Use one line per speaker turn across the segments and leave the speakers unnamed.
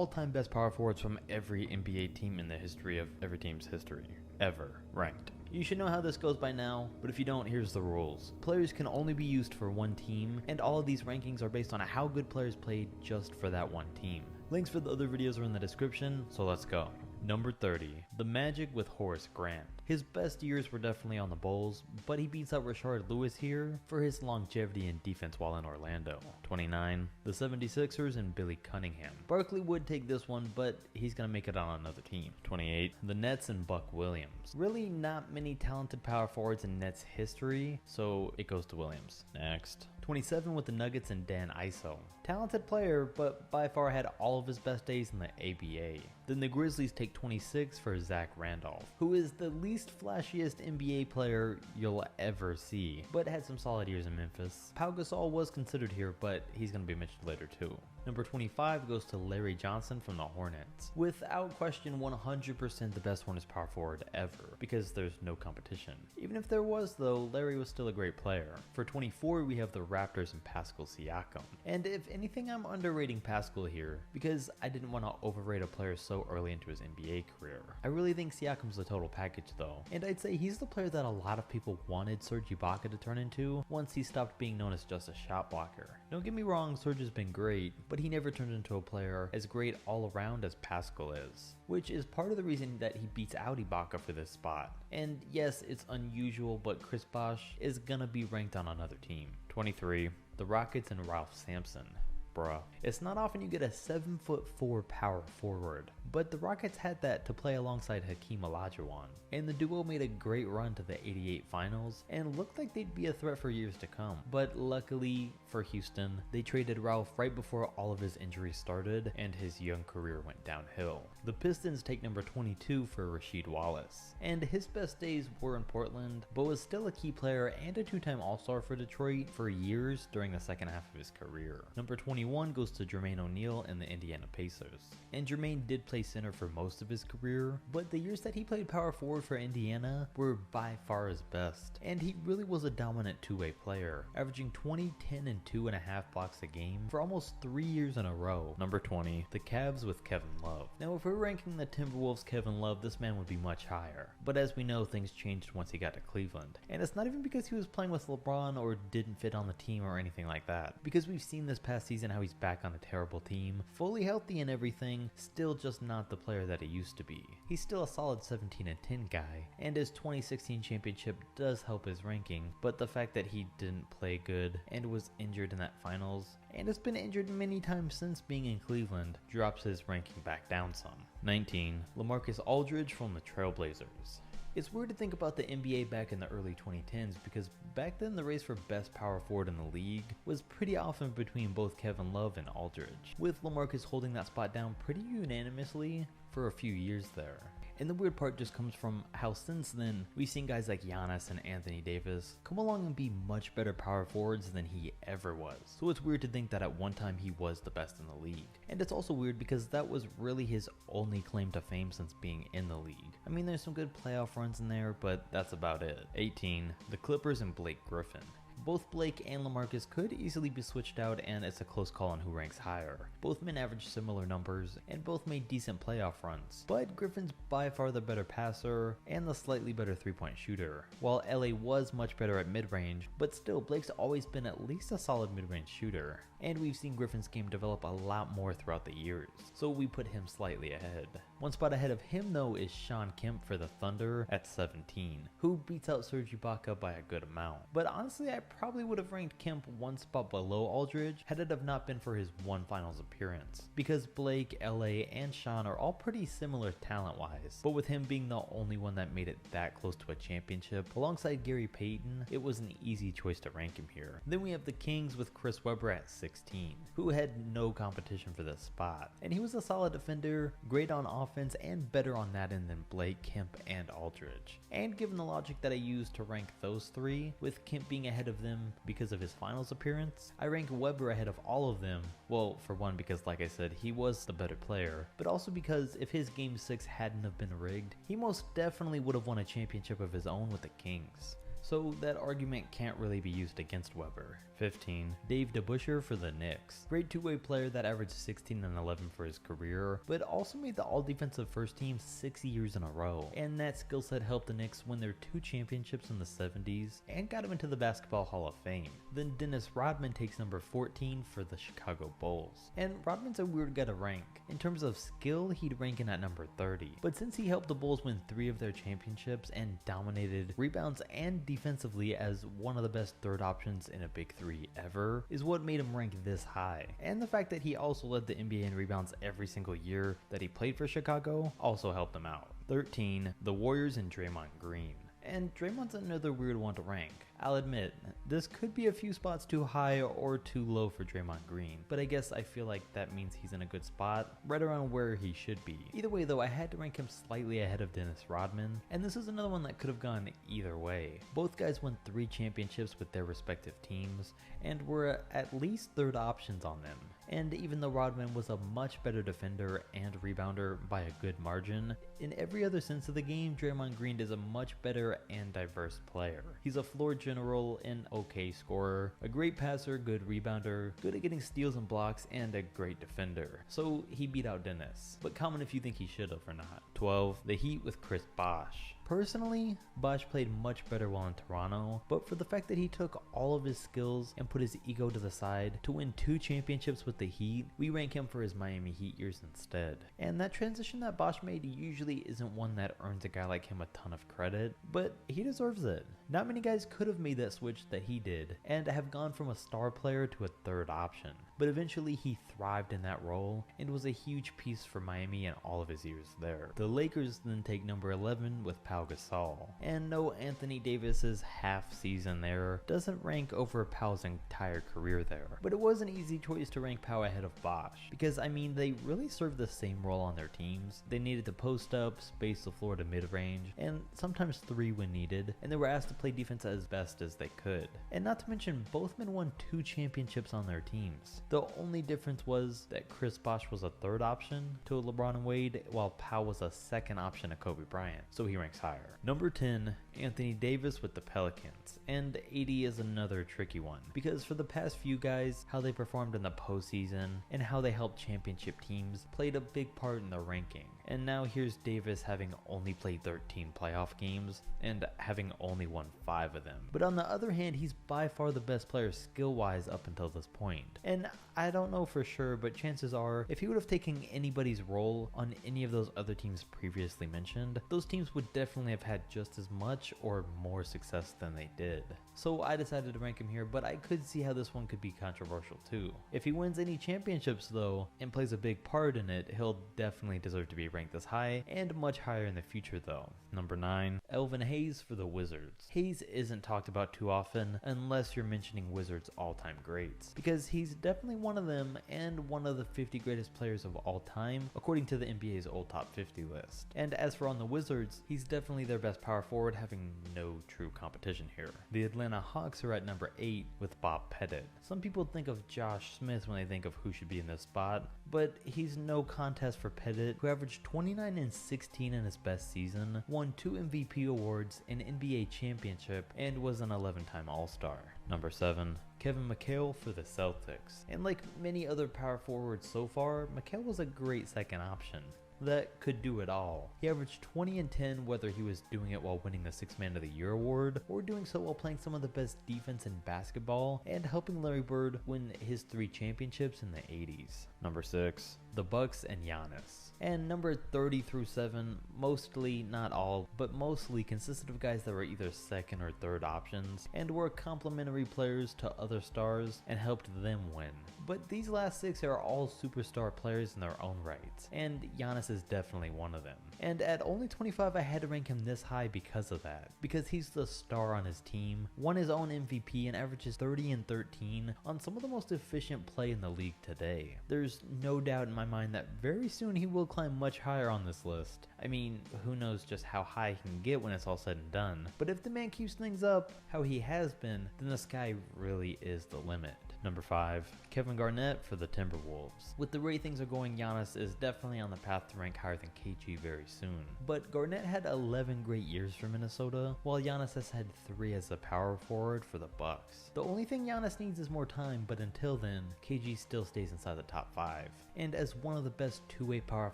All-time best power forwards from every NBA team in the history of every team's history, ever, ranked. You should know how this goes by now, but if you don't, here's the rules. Players can only be used for one team, and all of these rankings are based on how good players played just for that one team. Links for the other videos are in the description, so let's go. Number 30, the Magic with Horace Grant. His best years were definitely on the Bulls, but he beats out Rashard Lewis here for his longevity in defense while in Orlando. 29, the 76ers and Billy Cunningham. Barkley would take this one, but he's gonna make it on another team. 28, the Nets and Buck Williams. Really not many talented power forwards in Nets history, so it goes to Williams. Next. 27 with the Nuggets and Dan Iso. Talented player, but by far had all of his best days in the ABA. Then the Grizzlies take 26 for Zach Randolph, who is the least flashiest NBA player you'll ever see, but had some solid years in Memphis. Pau Gasol was considered here, but he's going to be mentioned later too. Number 25 goes to Larry Johnson from the Hornets. Without question, 100% the best Hornets power forward ever, because there's no competition. Even if there was though, Larry was still a great player. For 24 we have the Raptors and Pascal Siakam. And if anything, I'm underrating Pascal here, because I didn't want to overrate a player so early into his NBA career. I really think Siakam's the total package though, and I'd say he's the player that a lot of people wanted Serge Ibaka to turn into once he stopped being known as just a shot blocker. Don't get me wrong, Serge has been great, but he never turned into a player as great all around as Pascal is, which is part of the reason that he beats out Ibaka for this spot. And yes, it's unusual, but Chris Bosh is gonna be ranked on another team. 23, the Rockets and Ralph Sampson. Bruh. It's not often you get a 7'4" power forward, but the Rockets had that to play alongside Hakeem Olajuwon, and the duo made a great run to the '88 finals and looked like they'd be a threat for years to come. But luckily for Houston, they traded Ralph right before all of his injuries started and his young career went downhill. The Pistons take number 22 for Rasheed Wallace, and his best days were in Portland, but was still a key player and a two-time All-Star for Detroit for years during the second half of his career. Number 21 goes to Jermaine O'Neal and the Indiana Pacers. And Jermaine did play center for most of his career, but the years that he played power forward for Indiana were by far his best, and he really was a dominant two-way player, averaging 20, 10, and 2.5 blocks a game for almost 3 years in a row. Number 20, the Cavs with Kevin Love. Now if we're ranking the Timberwolves Kevin Love, this man would be much higher, but as we know, things changed once he got to Cleveland, and it's not even because he was playing with LeBron or didn't fit on the team or anything like that, because we've seen this past season how he's back on a terrible team, fully healthy and everything, still just not the player that he used to be. He's still a solid 17 and 10 guy, and his 2016 championship does help his ranking, but the fact that he didn't play good and was injured in that finals, and has been injured many times since being in Cleveland, drops his ranking back down some. 19, LaMarcus Aldridge from the Trailblazers. It's weird to think about the NBA back in the early 2010s because back then the race for best power forward in the league was pretty often between both Kevin Love and Aldridge, with LaMarcus holding that spot down pretty unanimously for a few years there. And the weird part just comes from how since then we've seen guys like Giannis and Anthony Davis come along and be much better power forwards than he ever was. So it's weird to think that at one time he was the best in the league. And it's also weird because that was really his only claim to fame since being in the league. I mean, there's some good playoff runs in there, but that's about it. 18, the Clippers and Blake Griffin. Both Blake and LaMarcus could easily be switched out, and it's a close call on who ranks higher. Both men averaged similar numbers and both made decent playoff runs, but Griffin's by far the better passer and the slightly better three-point shooter, while LA was much better at mid-range, but still Blake's always been at least a solid mid-range shooter, and we've seen Griffin's game develop a lot more throughout the years, so we put him slightly ahead. One spot ahead of him though is Shawn Kemp for the Thunder at 17, who beats out Serge Ibaka by a good amount. But honestly, I probably would have ranked Kemp one spot below Aldridge had it have not been for his one finals appearance, because Blake, LA, and Shawn are all pretty similar talent wise, but with him being the only one that made it that close to a championship alongside Gary Payton, it was an easy choice to rank him here. Then we have the Kings with Chris Webber at 16, who had no competition for this spot, and he was a solid defender, great on offense, and better on that end than Blake, Kemp, and Aldridge. And given the logic that I used to rank those three, with Kemp being ahead of them because of his finals appearance, I rank Webber ahead of all of them. Well, for one, because like I said, he was the better player, but also because if his game 6 hadn't have been rigged, he most definitely would have won a championship of his own with the Kings. so that argument can't really be used against Weber. 15. Dave DeBusschere for the Knicks. Great two-way player that averaged 16 and 11 for his career, but also made the all-defensive first team 6 years in a row. And that skill set helped the Knicks win their 2 championships in the 70s and got him into the Basketball Hall of Fame. Then Dennis Rodman takes number 14 for the Chicago Bulls. And Rodman's a weird guy to rank. In terms of skill, he'd rank in at number 30. But since he helped the Bulls win 3 of their championships and dominated rebounds and defensively as one of the best third options in a big 3 ever, is what made him rank this high. And the fact that he also led the NBA in rebounds every single year that he played for Chicago also helped him out. 13. The Warriors and Draymond Green. And Draymond's another weird one to rank. I'll admit, this could be a few spots too high or too low for Draymond Green, but I guess I feel like that means he's in a good spot, right around where he should be. Either way though, I had to rank him slightly ahead of Dennis Rodman, and this is another one that could have gone either way. Both guys won 3 championships with their respective teams, and were at least third options on them. And even though Rodman was a much better defender and rebounder by a good margin, in every other sense of the game, Draymond Green is a much better and diverse player. He's a floor general, an okay scorer, a great passer, good rebounder, good at getting steals and blocks, and a great defender. So he beat out Dennis. But comment if you think he should have or not. 12. The Heat with Chris Bosh. Personally, Bosh played much better while in Toronto, but for the fact that he took all of his skills and put his ego to the side to win 2 championships with the Heat, we rank him for his Miami Heat years instead. And that transition that Bosh made usually isn't one that earns a guy like him a ton of credit, but he deserves it. Not many guys could have made that switch that he did, and have gone from a star player to a third option. But eventually he thrived in that role, and was a huge piece for Miami in all of his years there. The Lakers then take number 11 with Pau Gasol. And no, Anthony Davis's half season there doesn't rank over Pau's entire career there. But it was an easy choice to rank Pau ahead of Bosh, because I mean they really served the same role on their teams. They needed to post up, space the floor to mid-range, and sometimes 3 when needed, and they were asked to play defense as best as they could. And not to mention, both men won 2 championships on their teams. The only difference was that Chris Bosh was a third option to LeBron and Wade, while Pau was a second option to Kobe Bryant, so he ranks higher. Number 10, Anthony Davis with the Pelicans. And 80 is another tricky one, because for the past few guys, how they performed in the postseason and how they helped championship teams played a big part in the ranking. And now here's Davis having only played 13 playoff games and having only won 5 of them. But on the other hand, he's by far the best player skill-wise up until this point. And I don't know for sure, but chances are, if he would have taken anybody's role on any of those other teams previously mentioned, those teams would definitely have had just as much or more success than they did. So I decided to rank him here, but I could see how this one could be controversial too. If he wins any championships though, and plays a big part in it, he'll definitely deserve to be ranked this high, and much higher in the future though. Number 9, Elvin Hayes for the Wizards. Hayes isn't talked about too often unless you're mentioning Wizards all-time greats, because he's definitely one of them and one of the 50 greatest players of all time according to the NBA's old top 50 list. And as for on the Wizards, he's definitely their best power forward, having no true competition here. The Atlanta Hawks are at number 8 with Bob Pettit. Some people think of Josh Smith when they think of who should be in this spot, but he's no contest for Pettit, who averaged 29 and 16 in his best season, won 2 MVP awards, an NBA championship, and was an 11-time All-Star. Number 7, Kevin McHale for the Celtics. And like many other power forwards so far, McHale was a great second option that could do it all. He averaged 20 and 10 whether he was doing it while winning the 6th Man of the Year award, or doing so while playing some of the best defense in basketball, and helping Larry Bird win his 3 championships in the 80s. Number 6, the Bucks and Giannis. And number 30 through 7, mostly, not all, but mostly consisted of guys that were either second or third options, and were complementary players to other stars and helped them win. But these last 6 are all superstar players in their own rights, and Giannis is definitely one of them. And at only 25, I had to rank him this high because of that. Because he's the star on his team, won his own MVP, and averages 30 and 13 on some of the most efficient play in the league today. There's no doubt in my mind that very soon he will climb much higher on this list. I mean, who knows just how high he can get when it's all said and done. But if the man keeps things up how he has been, then the sky really is the limit. Number 5, Kevin Garnett for the Timberwolves. With the way things are going, Giannis is definitely on the path to rank higher than KG very soon. But Garnett had 11 great years for Minnesota, while Giannis has had 3 as a power forward for the Bucks. The only thing Giannis needs is more time, but until then, KG still stays inside the top 5. And as one of the best two-way power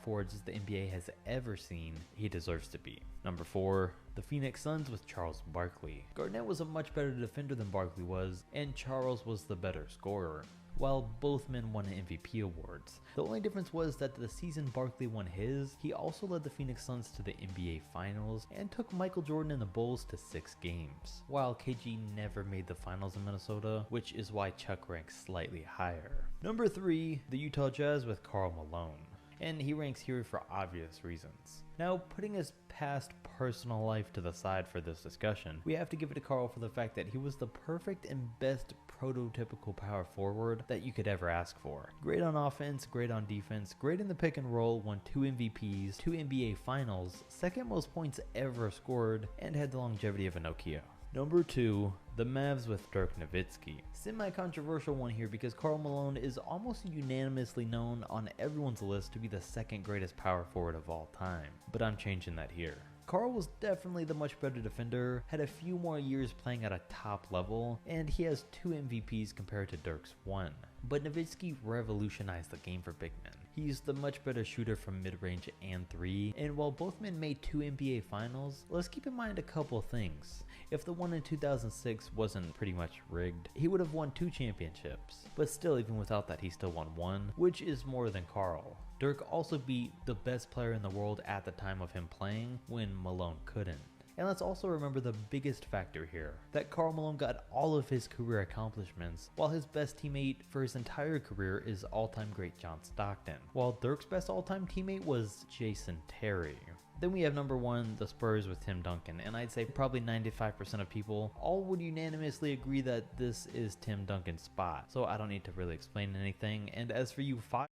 forwards the NBA has ever seen, he deserves to be. Number 4, the Phoenix Suns with Charles Barkley. Garnett was a much better defender than Barkley was, and Charles was the better scorer. While both men won MVP awards. The only difference was that the season Barkley won his, he also led the Phoenix Suns to the NBA Finals and took Michael Jordan and the Bulls to 6 games, while KG never made the finals in Minnesota, which is why Chuck ranks slightly higher. Number 3, the Utah Jazz with Karl Malone. And he ranks here for obvious reasons. Now, putting his past personal life to the side for this discussion, we have to give it to Karl for the fact that he was the perfect and best prototypical power forward that you could ever ask for. Great on offense, great on defense, great in the pick and roll, won 2 MVPs, 2 NBA Finals, second most points ever scored, and had the longevity of a Nokia. Number 2, the Mavs with Dirk Nowitzki. Semi-controversial one here because Karl Malone is almost unanimously known on everyone's list to be the second greatest power forward of all time, but I'm changing that here. Karl was definitely the much better defender, had a few more years playing at a top level, and he has 2 MVPs compared to Dirk's 1. But Nowitzki revolutionized the game for big men. He's the much better shooter from mid-range and 3, and while both men made 2 NBA Finals, let's keep in mind a couple things. If the one in 2006 wasn't pretty much rigged, he would have won 2 championships. But still, even without that, he still won 1, which is more than Karl. Dirk also beat the best player in the world at the time of him playing when Malone couldn't. And let's also remember the biggest factor here, that Karl Malone got all of his career accomplishments, while his best teammate for his entire career is all-time great John Stockton, while Dirk's best all-time teammate was Jason Terry. Then we have number 1, the Spurs with Tim Duncan, and I'd say probably 95% of people all would unanimously agree that this is Tim Duncan's spot, so I don't need to really explain anything. And as for you 5